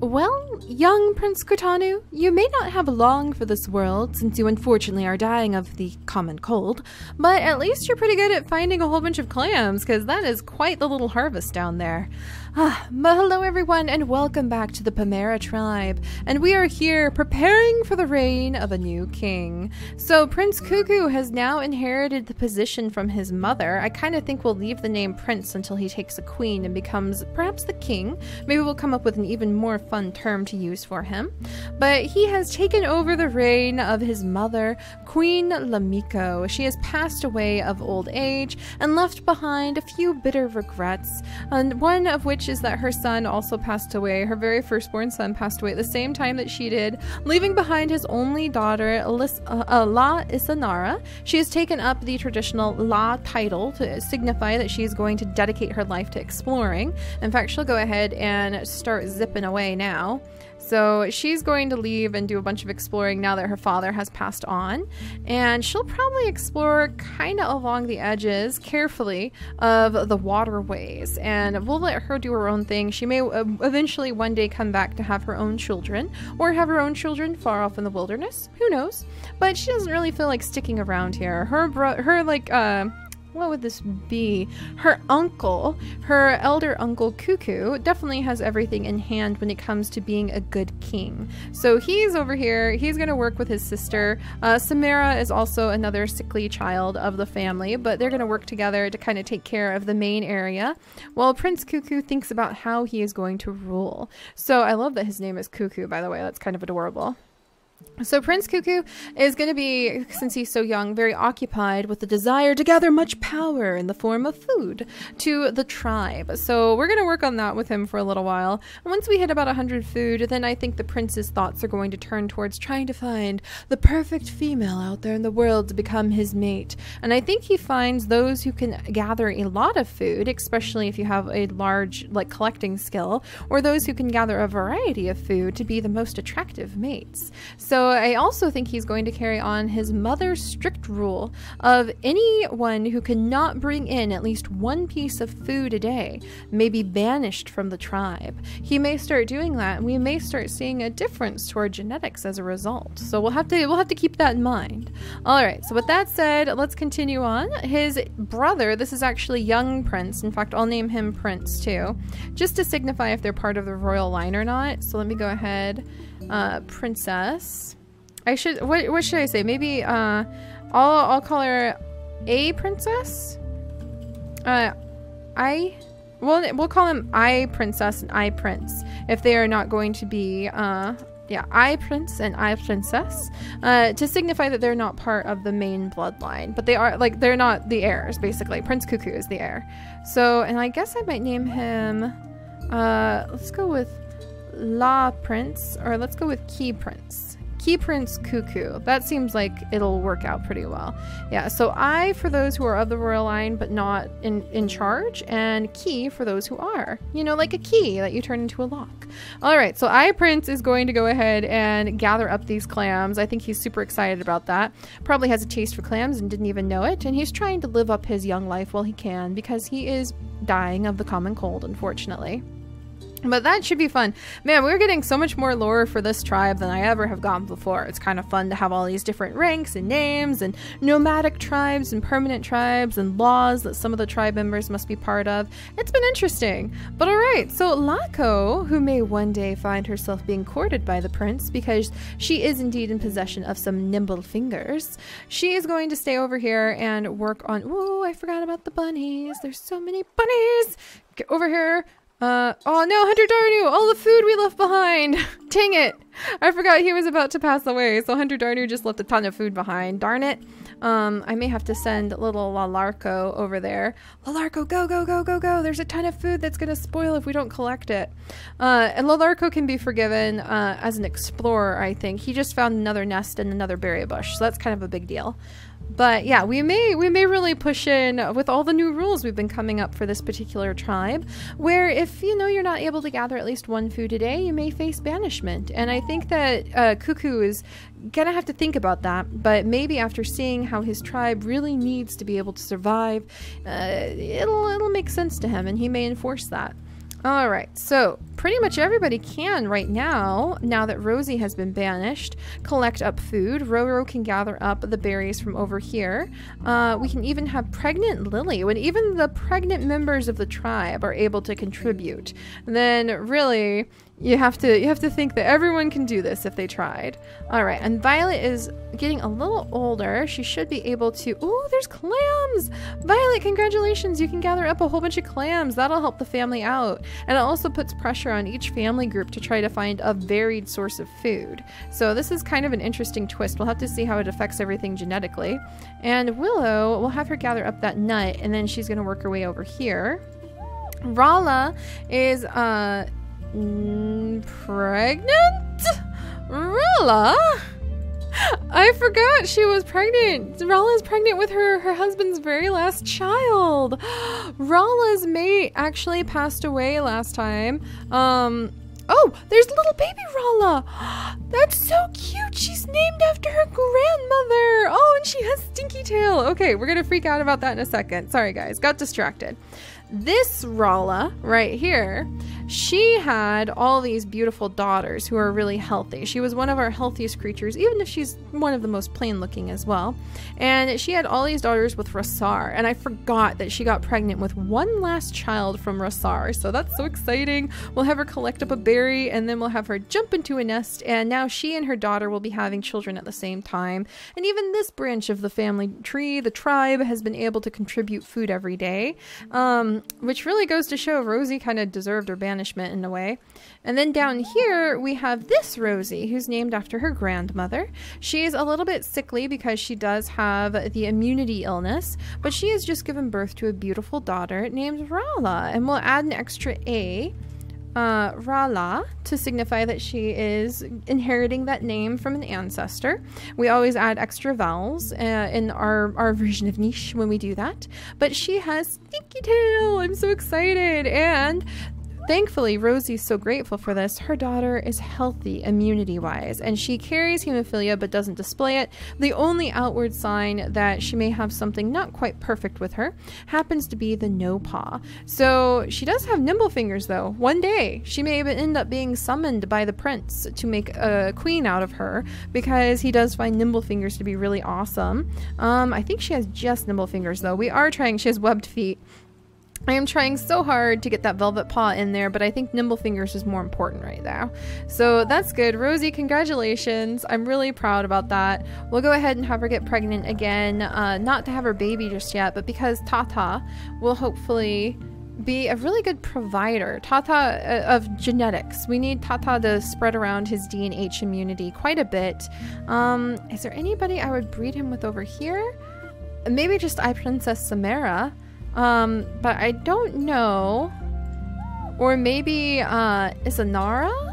Well, young Prince Kutanu, you may not have long for this world, since you unfortunately are dying of the common cold, but at least you're pretty good at finding a whole bunch of clams, because that is quite the little harvest down there. But hello everyone, and welcome back to the Pamera tribe, and we are here preparing for the reign of a new king. So Prince Cuckoo has now inherited the position from his mother. I kind of think we'll leave the name Prince until he takes a queen and becomes perhaps the king. Maybe we'll come up with an even more fun term to use for him. But he has taken over the reign of his mother, Queen Lamiko. She has passed away of old age and left behind a few bitter regrets, and one of which is that her son also passed away. Her very firstborn son passed away at the same time that she did, leaving behind his only daughter, La Isanara. She has taken up the traditional La title to signify that she is going to dedicate her life to exploring. In fact, she'll go ahead and start zipping away now. So she's going to leave and do a bunch of exploring now that her father has passed on. And she'll probably explore kind of along the edges, carefully, of the waterways. And we'll let her do her own thing. She may eventually one day come back to have her own children, or have her own children far off in the wilderness. Who knows? But she doesn't really feel like sticking around here. What would this be? Her uncle, her elder uncle Cuckoo, definitely has everything in hand when it comes to being a good king. So he's over here, he's going to work with his sister. Samara is also another sickly child of the family, but they're going to work together to kind of take care of the main area, while Prince Cuckoo thinks about how he is going to rule. So I love that his name is Cuckoo, by the way. That's kind of adorable. So Prince Cuckoo is going to be, since he's so young, very occupied with the desire to gather much power in the form of food to the tribe. So we're going to work on that with him for a little while. And once we hit about 100 food, then I think the prince's thoughts are going to turn towards trying to find the perfect female out there in the world to become his mate. And I think he finds those who can gather a lot of food, especially if you have a large collecting skill, or those who can gather a variety of food, to be the most attractive mates. So I also think he's going to carry on his mother's strict rule of anyone who cannot bring in at least one piece of food a day may be banished from the tribe. He may start doing that, and we may start seeing a difference to our genetics as a result. So we'll have to keep that in mind. All right. So with that said, let's continue on. His brother, this is actually young Prince. In fact, I'll name him Prince too, just to signify if they're part of the royal line or not. So let me go ahead. Princess. What should I say? Maybe I'll call her a princess. We'll call him I princess and I prince if they are not going to be I prince and I princess, to signify that they're not part of the main bloodline, but they are, they're not the heirs, basically. Prince Cuckoo is the heir. So, and I guess I might name him, let's go with La Prince, or let's go with Key Prince. Key Prince Cuckoo. That seems like it'll work out pretty well. Yeah, so I for those who are of the royal line but not in charge, and Key for those who are. You know, like a key that you turn into a lock. Alright, so I Prince is going to go ahead and gather up these clams. I think he's super excited about that. Probably has a taste for clams and didn't even know it, and he's trying to live up his young life while he can, because he is dying of the common cold, unfortunately. But that should be fun. Man, we're getting so much more lore for this tribe than I ever have gotten before. It's kind of fun to have all these different ranks and names and nomadic tribes and permanent tribes and laws that some of the tribe members must be part of. It's been interesting. But alright, so Lako, who may one day find herself being courted by the prince because she is indeed in possession of some nimble fingers, she is going to stay over here and work on... Ooh, I forgot about the bunnies. There's so many bunnies! Get over here. Oh no, Hunter Darnu! All the food we left behind! Dang it! I forgot he was about to pass away, so Hunter Darnu just left a ton of food behind. Darn it. I may have to send little Lalarko over there. Lalarko, go, go, go, go, go! There's a ton of food that's gonna spoil if we don't collect it. And Lalarko can be forgiven as an explorer, I think. He just found another nest in another berry bush, so that's kind of a big deal. But yeah, we may really push in with all the new rules we've been coming up for this particular tribe, where if you're not able to gather at least one food a day, you may face banishment. And I think that Cuckoo is gonna have to think about that, but maybe after seeing how his tribe really needs to be able to survive, it'll make sense to him, and he may enforce that. All right, so pretty much everybody can right now that Rosie has been banished, collect up food. Roro can gather up the berries from over here. We can even have pregnant Lily, when even the pregnant members of the tribe are able to contribute. And then really, you have to think that everyone can do this if they tried. All right, and Violet is getting a little older. She should be able to... Oh, there's clams! Violet, congratulations! You can gather up a whole bunch of clams. That'll help the family out. And it also puts pressure on each family group to try to find a varied source of food. So this is kind of an interesting twist. We'll have to see how it affects everything genetically. And Willow, we'll have her gather up that nut, and then she's going to work her way over here. Rala is... pregnant? Rala? I forgot she was pregnant. Rala is pregnant with her husband's very last child. Rala's mate actually passed away last time. Oh, there's little baby Rala. That's so cute. She's named after her grandmother. Oh, and she has stinky tail. Okay, we're gonna freak out about that in a second. Sorry guys, got distracted. This Rala right here, she had all these beautiful daughters who are really healthy. She was one of our healthiest creatures, even if she's one of the most plain looking as well. And she had all these daughters with Rasar, and I forgot that she got pregnant with one last child from Rasar. So that's so exciting. We'll have her collect up a berry, and then we'll have her jump into a nest, and now she and her daughter will be having children at the same time. And even this branch of the family tree, the tribe, has been able to contribute food every day. Which really goes to show Rosie kind of deserved her banishment in a way. And then down here we have this Rosie, who's named after her grandmother. She's a little bit sickly because she does have the immunity illness, but she has just given birth to a beautiful daughter named Rala, and we'll add an extra A, Rala, to signify that she is inheriting that name from an ancestor. We always add extra vowels in our version of niche when we do that. But she has stinky tail. I'm so excited. And thankfully, Rosie's so grateful for this. Her daughter is healthy immunity-wise, and she carries hemophilia but doesn't display it. The only outward sign that she may have something not quite perfect with her happens to be the no paw. So she does have nimble fingers, though. One day, she may end up being summoned by the prince to make a queen out of her, because he does find nimble fingers to be really awesome. I think she has just nimble fingers, though. We are trying. She has webbed feet. I am trying so hard to get that velvet paw in there, but I think nimble fingers is more important right now. So that's good. Rosie, congratulations. I'm really proud about that. We'll go ahead and have her get pregnant again. Not to have her baby just yet, but because Tata will hopefully be a really good provider. Tata of genetics. We need Tata to spread around his D&H immunity quite a bit. Is there anybody I would breed him with over here? Maybe just Princess Samara. But I don't know. Or maybe, Isanara?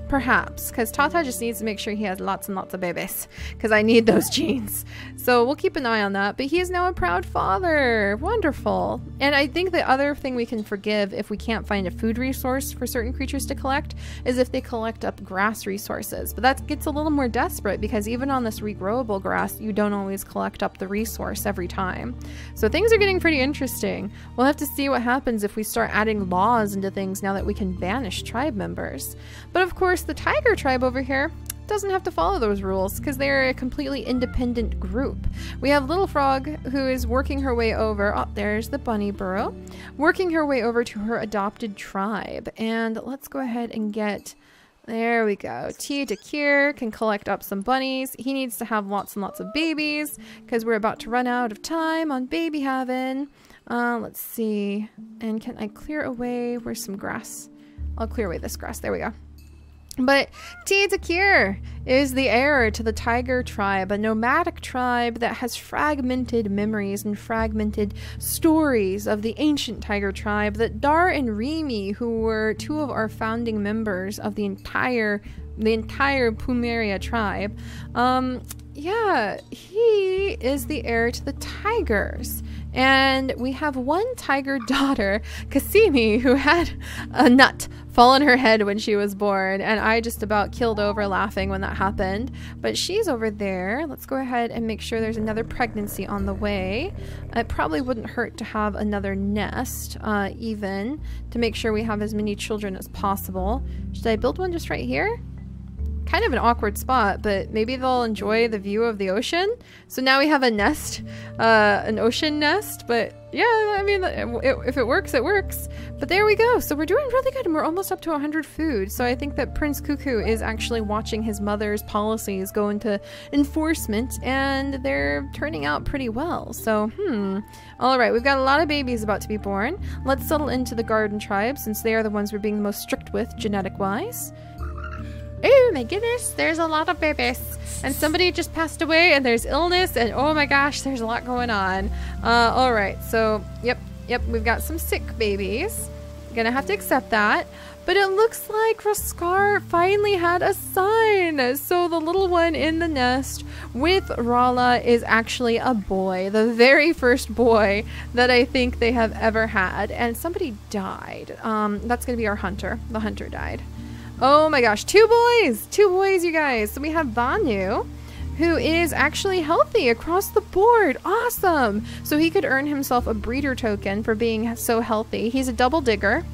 Perhaps, because Tata just needs to make sure he has lots and lots of babies, because I need those genes. So we'll keep an eye on that. But he is now a proud father. Wonderful. And I think the other thing we can forgive if we can't find a food resource for certain creatures to collect is if they collect up grass resources. But that gets a little more desperate, because even on this regrowable grass, you don't always collect up the resource every time. So things are getting pretty interesting. We'll have to see what happens if we start adding laws into things now that we can banish tribe members. But of course, the tiger tribe over here doesn't have to follow those rules, because they're a completely independent group. We have Little Frog, who is working her way over. Oh, there's the bunny burrow. Working her way over to her adopted tribe. And let's go ahead and get... There we go. Tia Dakir can collect up some bunnies. He needs to have lots and lots of babies, because we're about to run out of time on baby having. Let's see. And can I clear away... Where's some grass? I'll clear away this grass. There we go. But Tia Dakir is the heir to the tiger tribe, a nomadic tribe that has fragmented memories and fragmented stories of the ancient tiger tribe that Dar and Remy, who were two of our founding members of the entire Plumeria tribe, yeah, he is the heir to the tigers. And we have one tiger daughter, Kasimi, who had a nut fall on her head when she was born. And I just about killed over laughing when that happened. But she's over there. Let's go ahead and make sure there's another pregnancy on the way. It probably wouldn't hurt to have another nest, even, to make sure we have as many children as possible. Should I build one just right here? Kind of an awkward spot, but maybe they'll enjoy the view of the ocean. So now we have a nest, an ocean nest, but yeah, I mean, if it works, it works. But there we go. So we're doing really good, and we're almost up to 100 food. So I think that Prince Cuckoo is actually watching his mother's policies go into enforcement, and they're turning out pretty well. So, all right, we've got a lot of babies about to be born. Let's settle into the garden tribe, since they are the ones we're being the most strict with, genetic-wise. Oh my goodness, there's a lot of babies, and somebody just passed away, and there's illness, and oh my gosh, there's a lot going on. All right, so yep, we've got some sick babies. Gonna have to accept that. But it looks like Raskar finally had a son. So the little one in the nest with Rala is actually a boy, the very first boy that I think they have ever had, and somebody died. That's gonna be our hunter. The hunter died. Oh my gosh, two boys, you guys. So we have Vanu, who is actually healthy across the board. Awesome. So he could earn himself a breeder token for being so healthy. He's a double digger.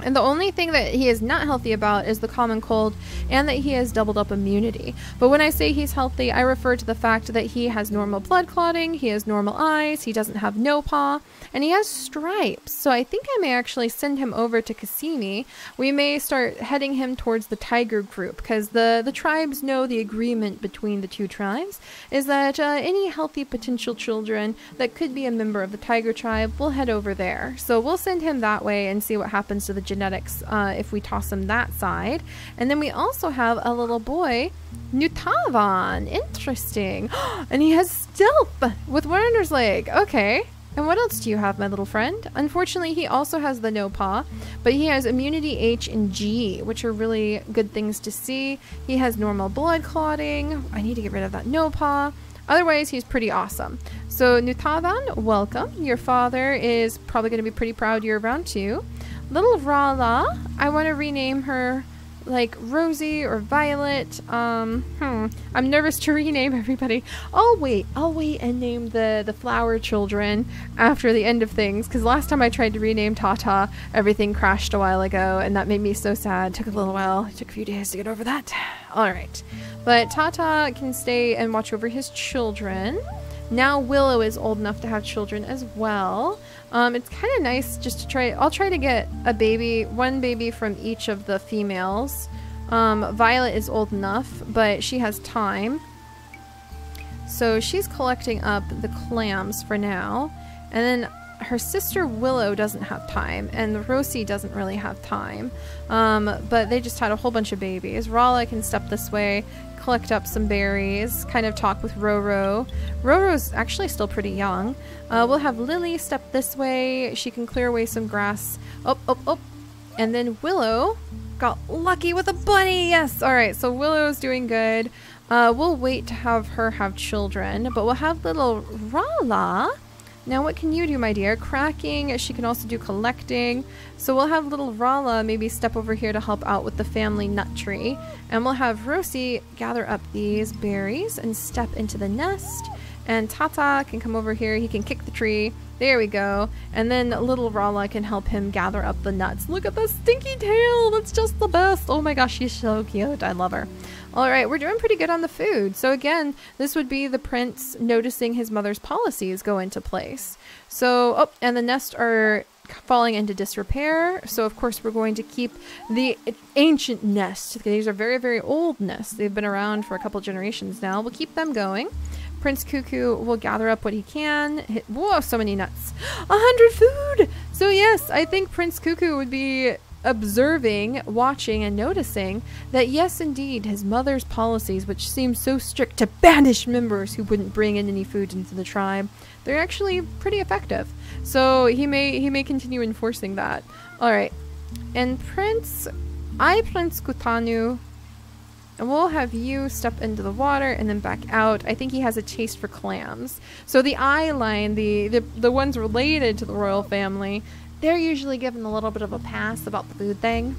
And the only thing that he is not healthy about is the common cold, and that he has doubled up immunity. But when I say he's healthy, I refer to the fact that he has normal blood clotting, he has normal eyes, he doesn't have no paw, and he has stripes. So I think I may actually send him over to Kasimi. We may start heading him towards the tiger group, because the tribes know the agreement between the two tribes is that any healthy potential children that could be a member of the tiger tribe will head over there. So we'll send him that way and see what happens to the genetics if we toss him that side. And then we also have a little boy, Nutavan. Interesting. And he has stealth with one on his leg. Okay. And what else do you have, my little friend? Unfortunately, he also has the no paw, but he has immunity H and G, which are really good things to see. He has normal blood clotting. I need to get rid of that no paw. Otherwise, he's pretty awesome. So Nutavan, welcome. Your father is probably going to be pretty proud you're around too. Little Rala, I want to rename her like Rosie or Violet. I'm nervous to rename everybody. I'll wait and name the flower children after the end of things, because last time I tried to rename Tata, everything crashed a while ago, and that made me so sad. It took a little while. It took a few days to get over that. All right, but Tata can stay and watch over his children. Now Willow is old enough to have children as well. It's kind of nice just to try. I'll try to get one baby from each of the females. Violet is old enough, but she has time. So she's collecting up the clams for now. And then her sister Willow doesn't have time, and Rosie doesn't really have time. But they just had a whole bunch of babies. Rala can step this way, collect up some berries, kind of talk with Roro. Roro's actually still pretty young. We'll have Lily step this way. She can clear away some grass. Oh. And then Willow got lucky with a bunny. Yes. All right. So Willow's doing good. We'll wait to have her have children, but we'll have little Rala. Now, what can you do, my dear? Cracking. She can also do collecting. So we'll have little Rala maybe step over here to help out with the family nut tree. And we'll have Rosie gather up these berries and step into the nest. And Tata can come over here. He can kick the tree. There we go. And then little Rala can help him gather up the nuts. Look at the stinky tail. That's just the best. Oh my gosh, she's so cute. I love her. All right, we're doing pretty good on the food. So again, this would be the prince noticing his mother's policies go into place. So, and the nests are falling into disrepair. So of course we're going to keep the ancient nests. These are very, very old nests. They've been around for a couple generations now. We'll keep them going. Prince Cuckoo will gather up what he can. Whoa, so many nuts. 100 food! So yes, I think Prince Cuckoo would be observing, watching, and noticing that yes, indeed, his mother's policies, which seem so strict to banish members who wouldn't bring in any food into the tribe, they're actually pretty effective. So he may continue enforcing that. All right, and Prince Kutanu And we'll have you step into the water and then back out. I think he has a taste for clams. So the eye line, the ones related to the royal family, they're usually given a little bit of a pass about the food thing.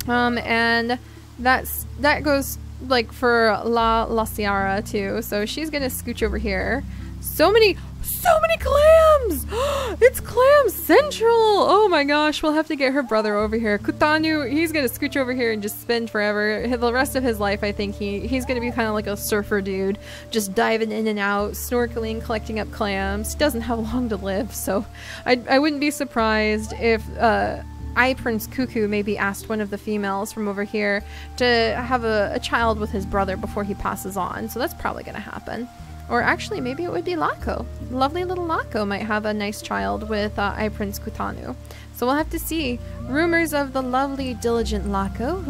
And that goes like for La Ciara too. So she's gonna scooch over here. So many clams! It's clam central! Oh my gosh, we'll have to get her brother over here. Kutanu, he's gonna scooch over here and just spend forever. The rest of his life, I think he's gonna be kind of like a surfer dude, just diving in and out, snorkeling, collecting up clams. He doesn't have long to live, so I wouldn't be surprised if Prince Cuckoo maybe asked one of the females from over here to have a child with his brother before he passes on. So that's probably gonna happen. Or actually, maybe it would be Lako. Lovely little Lako might have a nice child with Prince Kutanu. So we'll have to see. Rumors of the lovely, diligent Lako,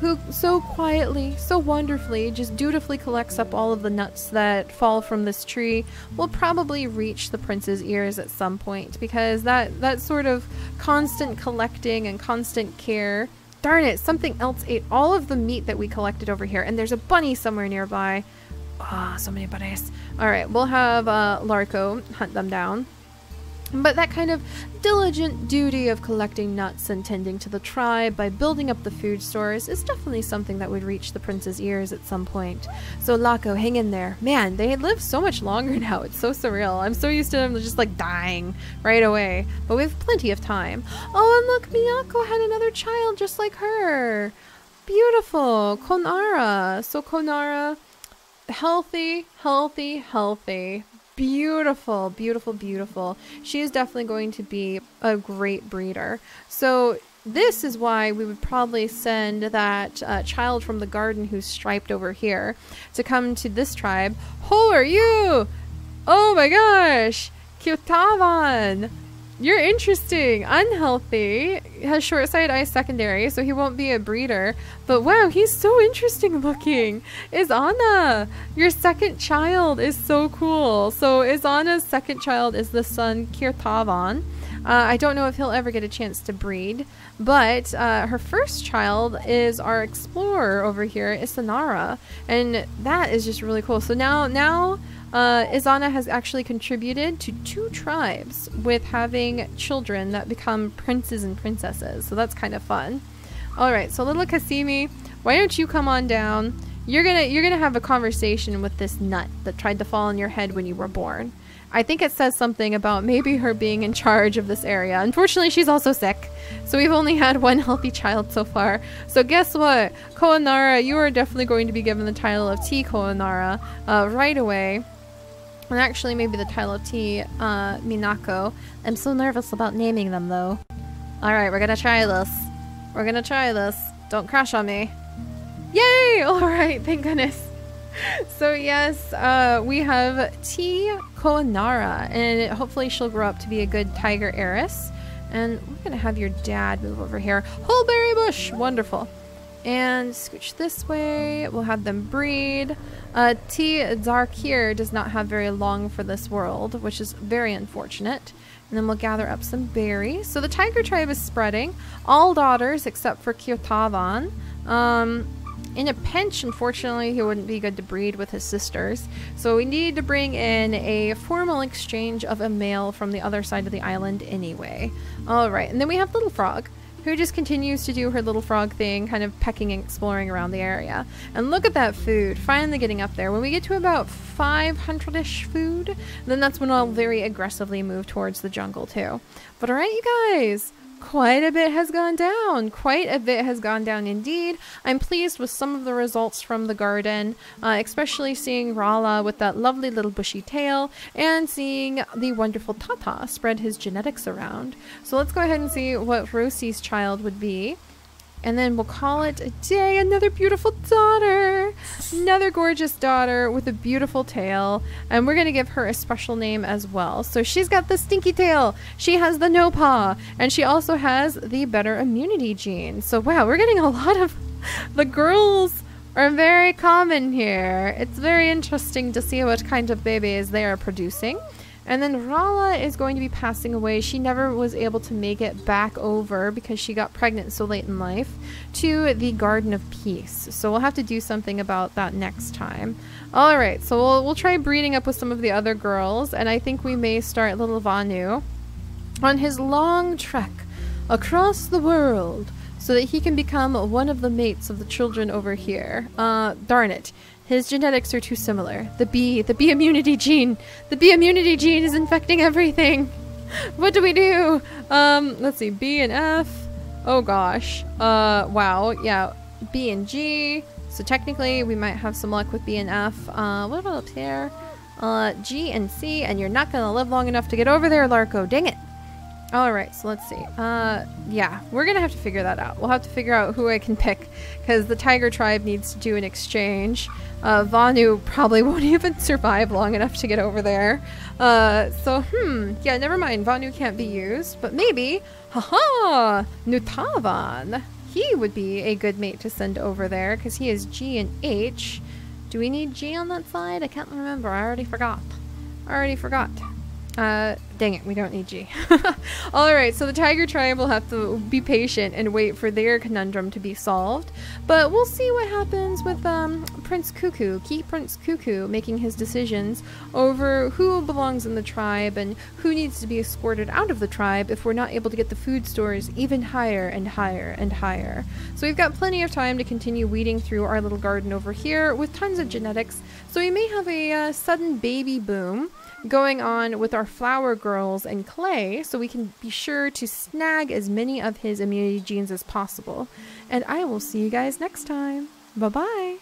who so quietly, so wonderfully, just dutifully collects up all of the nuts that fall from this tree, will probably reach the prince's ears at some point, because that sort of constant collecting and constant care. Darn it, something else ate all of the meat that we collected over here, and there's a bunny somewhere nearby. Ah, so many bunnies. Alright, we'll have Larko hunt them down. But that kind of diligent duty of collecting nuts and tending to the tribe by building up the food stores is definitely something that would reach the prince's ears at some point. So Lako, hang in there. Man, they live so much longer now. It's so surreal. I'm so used to them just like dying right away. But we have plenty of time. Oh, and look, Miyako had another child just like her. Beautiful. Konara. So Konara... healthy, beautiful, beautiful, beautiful. She is definitely going to be a great breeder. So this is why we would probably send that child from the garden who's striped over here to come to this tribe. Who are you? Oh my gosh, Kyotavan. You're interesting. Unhealthy. Has short-sighted eye secondary, so he won't be a breeder. But wow, he's so interesting looking. Izana, your second child is so cool. So Izana's second child is the son Kirtavan. I don't know if he'll ever get a chance to breed, but her first child is our explorer over here, Isanara, and that is just really cool. So now Izana has actually contributed to 2 tribes with having children that become princes and princesses. So that's kind of fun. All right, so little Kasimi, why don't you come on down? You're gonna have a conversation with this nut that tried to fall on your head when you were born. I think it says something about maybe her being in charge of this area. Unfortunately, she's also sick, so we've only had 1 healthy child so far. So guess what? Koanara, you are definitely going to be given the title of T. Koanara right away. And actually, maybe the title of T. Minako. I'm so nervous about naming them, though. Alright, we're gonna try this. We're gonna try this. Don't crash on me. Yay! Alright, thank goodness. So yes, we have T. Koanara, and hopefully she'll grow up to be a good tiger heiress. And we're gonna have your dad move over here. Hullberry bush! Wonderful. And scooch this way. We'll have them breed. T. Zarkir does not have very long for this world, which is very unfortunate. And then we'll gather up some berries. So the tiger tribe is spreading. All daughters except for Kyotavan. In a pinch, unfortunately, he wouldn't be good to breed with his sisters. So we need to bring in a formal exchange of a male from the other side of the island anyway. Alright, and then we have Little Frog, who just continues to do her little frog thing, kind of pecking and exploring around the area. And look at that food, finally getting up there. When we get to about 500-ish food, then that's when I'll very aggressively move towards the jungle too. But alright, you guys, quite a bit has gone down. Quite a bit has gone down indeed. I'm pleased with some of the results from the garden, especially seeing Rala with that lovely little bushy tail and seeing the wonderful Tata spread his genetics around. So let's go ahead and see what Rosie's child would be. And then we'll call it a day. Another beautiful daughter. Another gorgeous daughter with a beautiful tail. And we're going to give her a special name as well. So she's got the stinky tail. She has the no paw. And she also has the better immunity gene. So wow, we're getting a lot of... The girls are very common here. It's very interesting to see what kind of babies they are producing. And then Rala is going to be passing away. She never was able to make it back over because she got pregnant so late in life to the Garden of Peace. So we'll have to do something about that next time. All right, so we'll try breeding up with some of the other girls, and I think we may start little Vanu on his long trek across the world so that he can become one of the mates of the children over here. Darn it. His genetics are too similar. The bee immunity gene. The bee immunity gene is infecting everything. What do we do? Let's see, B and F. Oh gosh. Wow. Yeah, B and G. So technically we might have some luck with B and F. What about up here? G and C, and you're not gonna live long enough to get over there, Larko. Dang it. Alright, so let's see. Yeah, we're gonna have to figure that out. We'll have to figure out who I can pick, because the tiger tribe needs to do an exchange. Vanu probably won't even survive long enough to get over there. Yeah, never mind. Vanu can't be used, but maybe, haha, Nutavan. He would be a good mate to send over there, because he is G and H. Do we need G on that side? I can't remember. I already forgot. Dang it, we don't need G. Alright, so the tiger tribe will have to be patient and wait for their conundrum to be solved. But we'll see what happens with Prince Cuckoo. Keep Prince Cuckoo making his decisions over who belongs in the tribe and who needs to be escorted out of the tribe if we're not able to get the food stores even higher and higher and higher. So we've got plenty of time to continue weeding through our little garden over here with tons of genetics. So we may have a sudden baby boom going on with our flower girls and Clay, so we can be sure to snag as many of his immunity genes as possible. And I will see you guys next time. Bye-bye!